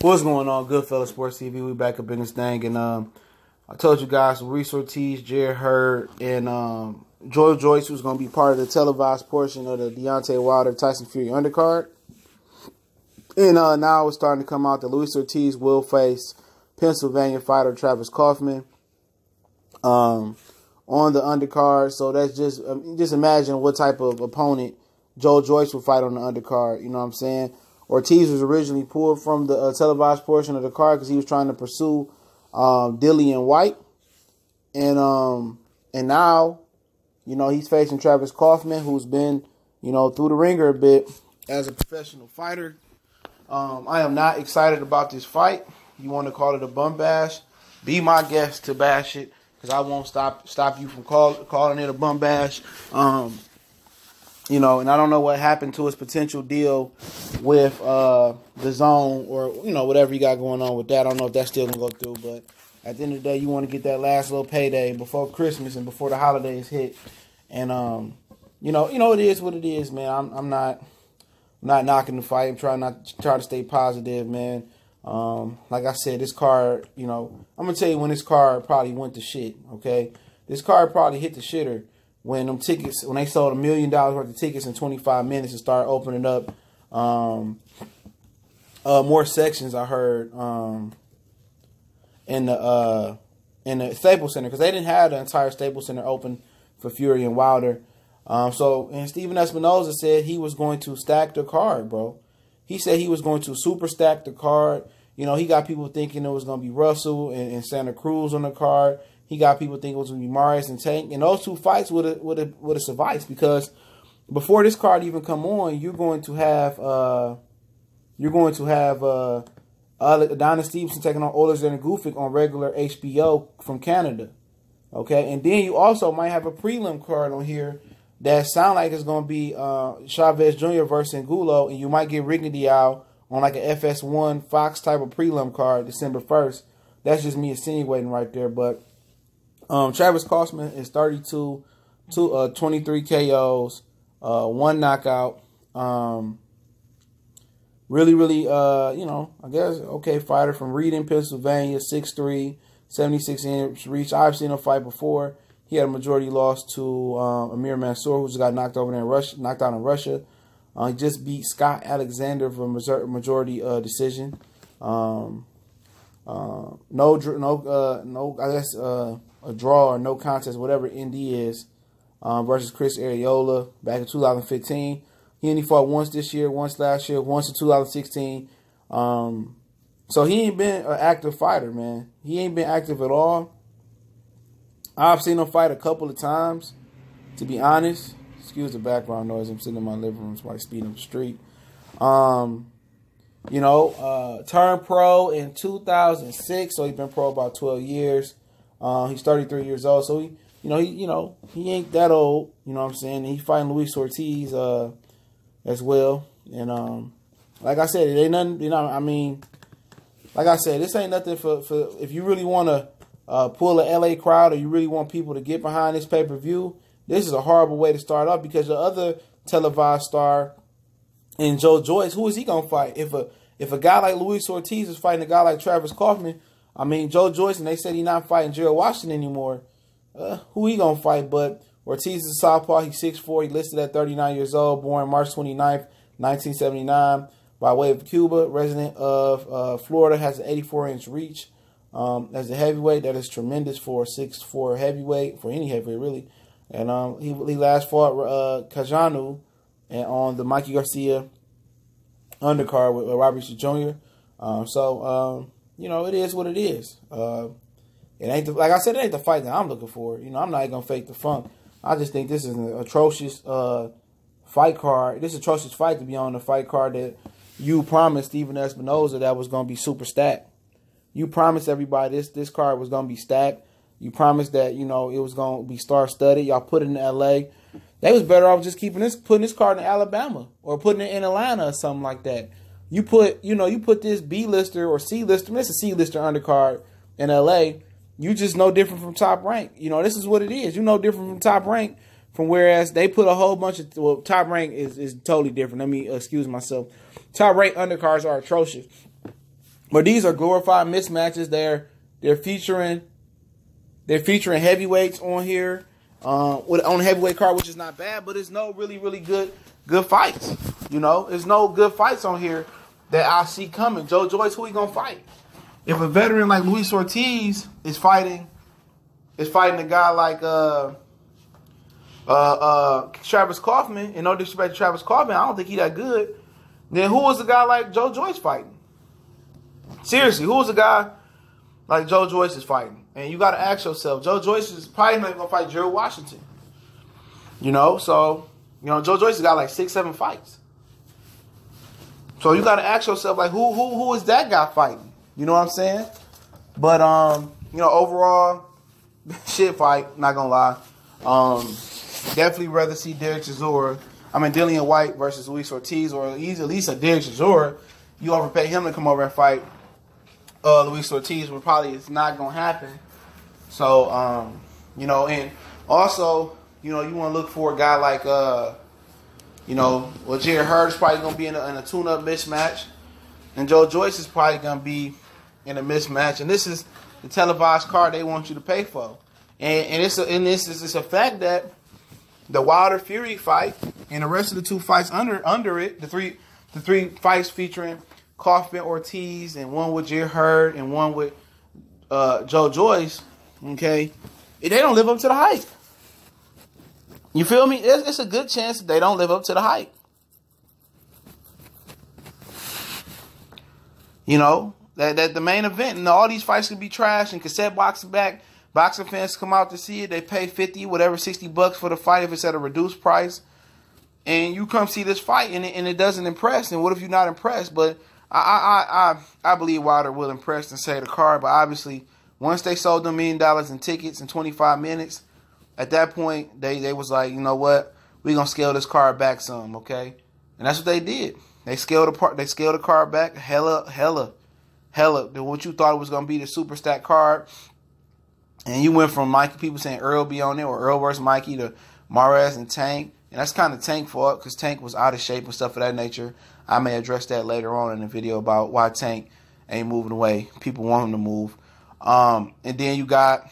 What's going on, Goodfellas Sports TV? We back up in this thing, and I told you guys Reese Ortiz, Jared Hurd, and Joyce was going to be part of the televised portion of the Deontay Wilder Tyson Fury undercard. And now it's starting to come out that Luis Ortiz will face Pennsylvania fighter Travis Kaufman on the undercard. So that's just imagine what type of opponent Joyce will fight on the undercard. You know what I'm saying? Ortiz was originally pulled from the televised portion of the card because he was trying to pursue Dillian White, and now, you know, he's facing Travis Kaufman, who's been, you know, through the ringer a bit as a professional fighter. I am not excited about this fight. You want to call it a bum bash? Be my guest to bash it, because I won't stop you from calling it a bum bash. You know, and I don't know what happened to his potential deal with the Zone, or, you know, whatever you got going on with that. I don't know if that's still going to go through, but at the end of the day, you want to get that last little payday before Christmas and before the holidays hit. And, you know, it is what it is, man. I'm not knocking the fight. I'm trying to stay positive, man. Like I said, this card, you know, I'm going to tell you when this card probably went to shit, okay? This card probably hit the shitter when they sold $1 million worth of tickets in 25 minutes and started opening up more sections, I heard, in the Staples Center, because they didn't have the entire Staples Center open for Fury and Wilder. And Steven Espinoza said he was going to stack the card, bro. He said he was going to super stack the card. You know, he got people thinking it was going to be Russell and Santa Cruz on the card. He got people thinking it was going to be Marius and Tank. And those two fights would have sufficed, because before this card even come on, you're going to have Adonis Stevenson taking on Alexander Gufic on regular HBO from Canada. Okay, and then you also might have a prelim card on here that sound like it's going to be Chavez Jr. versus Angulo, and you might get Rigondeaux on like a FS1 Fox type of prelim card December 1st. That's just me insinuating right there, but Travis Kaufman is 32, 23 KOs, 1 knockout. Really, you know, I guess, okay fighter from Reading, Pennsylvania, 6'3", 76-inch reach. I've seen him fight before. He had a majority loss to Amir Mansour, who just got knocked over there in Russia, knocked out in Russia. He just beat Scott Alexander for a majority decision. I guess a draw or no contest, whatever ND is, versus Chris Arreola back in 2015. He only fought once this year, once last year, once in 2016. So he ain't been an active fighter, man. He ain't been active at all. I've seen him fight a couple of times, to be honest. Excuse the background noise. I'm sitting in my living room, so I speed up the street. You know, turned pro in 2006, so he's been pro about 12 years. He's 33 years old, so he ain't that old. You know what I'm saying? He's fighting Luis Ortiz as well. And like I said, it ain't nothing. You know, I mean, like I said, this ain't nothing for if you really want to pull an LA crowd, or you really want people to get behind this pay-per-view. This is a horrible way to start off, because the other televised star in Joyce, who is he gonna fight? If a guy like Luis Ortiz is fighting a guy like Travis Kaufman, I mean, Joyce, and they said he's not fighting Gerald Washington anymore. Who he gonna fight? But Ortiz is a southpaw. He's 6'4". He listed at 39 years old, born March 29th, 1979, by way of Cuba. Resident of Florida, has an 84-inch reach. As a heavyweight, that is tremendous for a 6'4" heavyweight, for any heavyweight really. And he last fought Cajanu and on the Mikey Garcia undercard with Robert Jr. You know, it is what it is. It ain't like I said, it ain't the fight that I'm looking for. You know, I'm not even gonna fake the funk. I just think this is an atrocious fight card. This is an atrocious fight to be on the fight card that you promised Steven Espinoza that was gonna be super stacked. You promised everybody this card was gonna be stacked. You promised that, you know, it was gonna be star-studded. Y'all put it in LA. They was better off just putting this card in Alabama, or putting it in Atlanta or something like that. You put this B-lister or C-lister, this is a C-lister undercard in LA. You just no different from Top Rank. You know, this is what it is. You know different from Top Rank, from whereas they put a whole bunch of, well, Top Rank is totally different. Let me excuse myself. Top Rank undercards are atrocious. But these are glorified mismatches. They're featuring heavyweights on here, on the heavyweight card, which is not bad, but it's no really good fights. There's no good fights on here that I see coming. Joyce, who he gonna fight? If a veteran like Luis Ortiz is fighting a guy like Travis Kaufman, and no disrespect to Travis Kaufman, I don't think he that good. Then who was a guy like Joyce fighting? Seriously, who was a guy like Joyce is fighting? And you got to ask yourself, Joyce is probably not going to fight Gerald Washington. So, Joyce has got like 6-7 fights. So you got to ask yourself, like, who is that guy fighting? You know what I'm saying? But, overall, shit fight, not going to lie. Definitely rather see Dillian White versus Luis Ortiz, or he's at least a Derek Chisora. You overpay him to come over and fight Luis Ortiz, which probably is not going to happen. So, and also, you want to look for a guy like, Jared Hurd is probably going to be in a tune-up mismatch. And Joyce is probably going to be in a mismatch. And this is the televised card they want you to pay for. And it's a fact that the Wilder Fury fight and the rest of the 2 fights under it, the three fights featuring Kaufman, Ortiz, and one with Jared Hurd and one with Joyce, okay, they don't live up to the hype. You feel me? It's a good chance that they don't live up to the hype. That the main event and all these fights could be trash and cassette boxing back. Boxing fans come out to see it. They pay $60 for the fight if it's at a reduced price. And you come see this fight and it doesn't impress. And what if you're not impressed? But I believe Wilder will impress and say the card. But obviously, once they sold them $1 million in tickets in 25 minutes, at that point, they was like, you know what? We're going to scale this card back some, okay? And that's what they did. They scaled the card back hella than what you thought it was going to be, the super stack card. And you went from people saying Earl be on there, or Earl versus Mikey, to Mares and Tank. And that's kind of Tank's fault, because Tank was out of shape and stuff of that nature. I may address that later on in the video about why Tank ain't moving away. People want him to move. And then you got,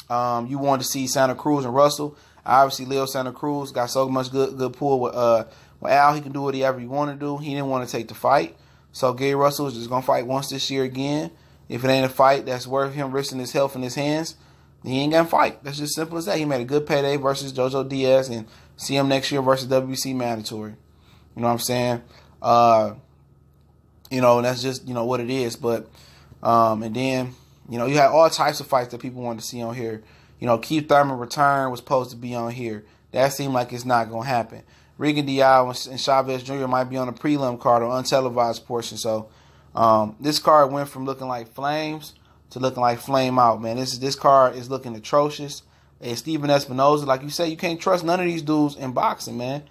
you wanted to see Santa Cruz and Russell. Obviously, Leo Santa Cruz got so much good pull with Al. He can do whatever he want to do. He didn't want to take the fight. So Gary Russell is just going to fight once this year again. If it ain't a fight that's worth him risking his health in his hands, he ain't going to fight. That's just simple as that. He made a good payday versus Jojo Diaz, and see him next year versus WBC mandatory. You know what I'm saying? And that's just, what it is. But, and then, you had all types of fights that people wanted to see on here. Keith Thurman return was supposed to be on here. That seemed like it's not going to happen. Regan Diaz and Chavez Jr. might be on the prelim card or untelevised portion. So, this card went from looking like flames to looking like flame out, man. This card is looking atrocious. And Steven Espinoza, like you say, you can't trust none of these dudes in boxing, man.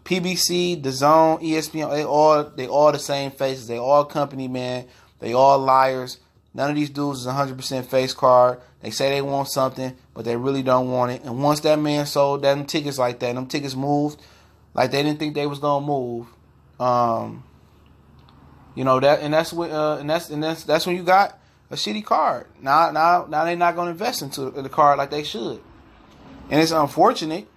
PBC, DAZN, ESPN, they all the same faces. They all company, man. They all liars. None of these dudes is 100% face card. They say they want something, but they really don't want it. And once that man sold them tickets like that, them tickets moved like they didn't think they was gonna move. That's when you got a shitty card. Now they're not gonna invest into the card like they should. And it's unfortunate.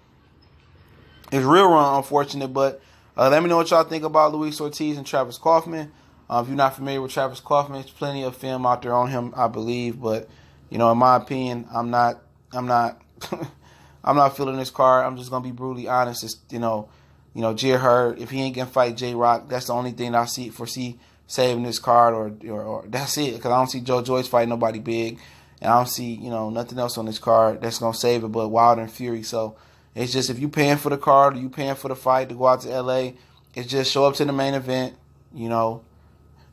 It's real unfortunate, but let me know what y'all think about Luis Ortiz and Travis Kaufman. If you're not familiar with Travis Kaufman, there's plenty of film out there on him, I believe. But, in my opinion, I'm not I'm not feeling this card. I'm just gonna be brutally honest. It's, Jared Hurd, if he ain't gonna fight J-Rock, that's the only thing I foresee saving this card, or that's it. Because I don't see Joyce fighting nobody big. And I don't see, nothing else on this card that's going to save it but Wilder and Fury. So it's just, if you paying for the card or you paying for the fight to go out to L.A., it's just show up to the main event, and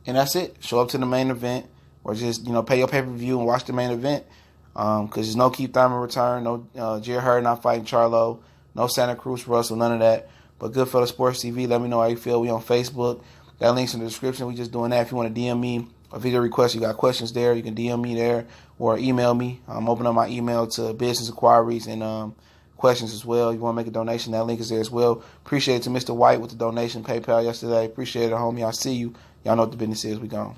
that's it. Show up to the main event, or just, pay your pay-per-view and watch the main event. Because there's no Keith Thurman return, no Jared Hurd not fighting Charlo, no Santa Cruz Russell, none of that. But Goodfellas Sports TV, let me know how you feel. We on Facebook. Got links in the description. We just doing that. If you want to DM me a video request, you got questions there, you can DM me there or email me. I'm opening up my email to business inquiries and questions as well. You want to make a donation, that link is there as well. Appreciate it to Mr. White with the donation, PayPal yesterday. Appreciate it, homie. I see you. Y'all know what the business is. We gone.